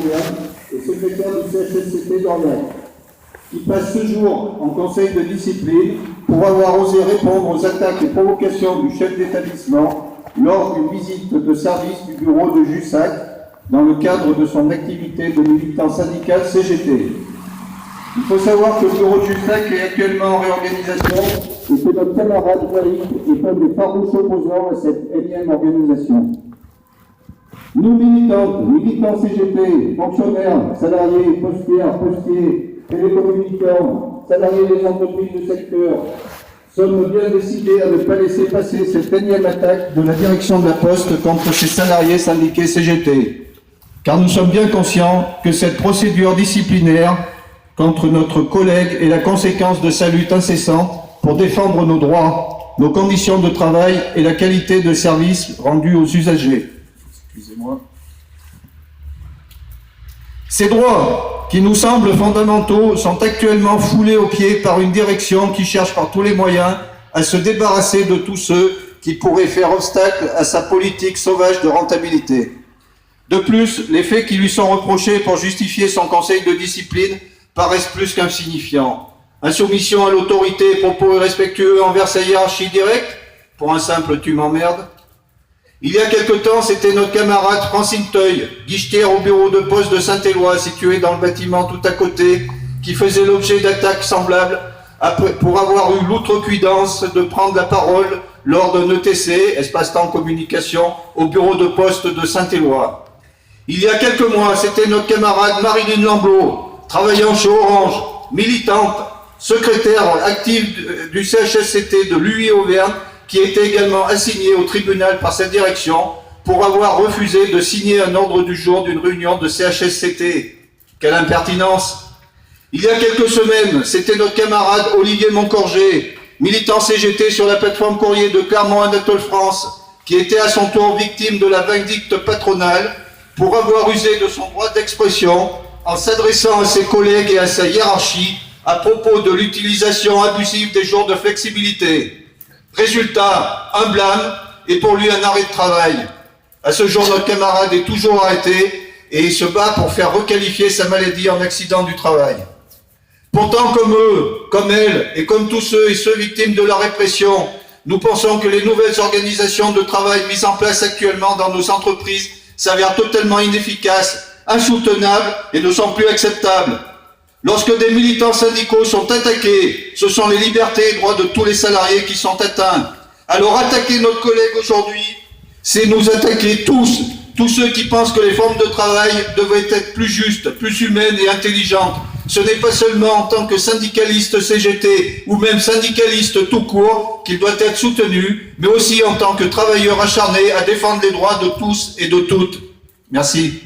Auvergne et secrétaire du CHSCT d'Orléans, qui passe ce jour en conseil de discipline pour avoir osé répondre aux attaques et provocations du chef d'établissement lors d'une visite de service du bureau de Jussac dans le cadre de son activité de militant syndical CGT. Il faut savoir que le bureau de Jussac est actuellement en réorganisation et que notre camarade Eric est un des farouches opposants à cette énième organisation. Nous militants CGT, fonctionnaires, salariés, postiers, télécommunicants, salariés des entreprises du secteur, sommes bien décidés à ne pas laisser passer cette énième attaque de la direction de la Poste contre ces salariés syndiqués CGT. Car nous sommes bien conscients que cette procédure disciplinaire contre notre collègue est la conséquence de sa lutte incessante pour défendre nos droits, nos conditions de travail et la qualité de service rendue aux usagers. Excusez-moi. Ces droits, qui nous semblent fondamentaux, sont actuellement foulés aux pieds par une direction qui cherche par tous les moyens à se débarrasser de tous ceux qui pourraient faire obstacle à sa politique sauvage de rentabilité. De plus, les faits qui lui sont reprochés pour justifier son conseil de discipline paraissent plus qu'insignifiants. Insoumission à l'autorité, propos irrespectueux envers sa hiérarchie directe, pour un simple « tu m'emmerdes ». Il y a quelque temps, c'était notre camarade Francine Teuil, guichetière au bureau de poste de Saint-Éloi, situé dans le bâtiment tout à côté, qui faisait l'objet d'attaques semblables pour avoir eu l'outrecuidance de prendre la parole lors d'un ETC, espace-temps communication, au bureau de poste de Saint-Éloi. Il y a quelques mois, c'était notre camarade Marilyn Lamblot, travaillant chez Orange, militante, secrétaire active du CHSCT de l'UI Auvergne, qui était également assignée au tribunal par sa direction pour avoir refusé de signer un ordre du jour d'une réunion de CHSCT. Quelle impertinence! Il y a quelques semaines, c'était notre camarade Olivier Moncorgé, militant CGT sur la plateforme courrier de Clermont-Anatole France, qui était à son tour victime de la vindicte patronale pour avoir usé de son droit d'expression en s'adressant à ses collègues et à sa hiérarchie à propos de l'utilisation abusive des jours de flexibilité. Résultat, un blâme et pour lui un arrêt de travail. À ce jour, notre camarade est toujours arrêté et il se bat pour faire requalifier sa maladie en accident du travail. Pourtant, comme eux, comme elle et comme tous ceux et ceux victimes de la répression, nous pensons que les nouvelles organisations de travail mises en place actuellement dans nos entreprises s'avèrent totalement inefficaces, insoutenables et ne sont plus acceptables. Lorsque des militants syndicaux sont attaqués, ce sont les libertés et droits de tous les salariés qui sont atteints. Alors attaquer notre collègue aujourd'hui, c'est nous attaquer tous ceux qui pensent que les formes de travail devraient être plus justes, plus humaines et intelligentes. Ce n'est pas seulement en tant que syndicaliste CGT ou même syndicaliste tout court qu'il doit être soutenu, mais aussi en tant que travailleur acharné à défendre les droits de tous et de toutes. Merci.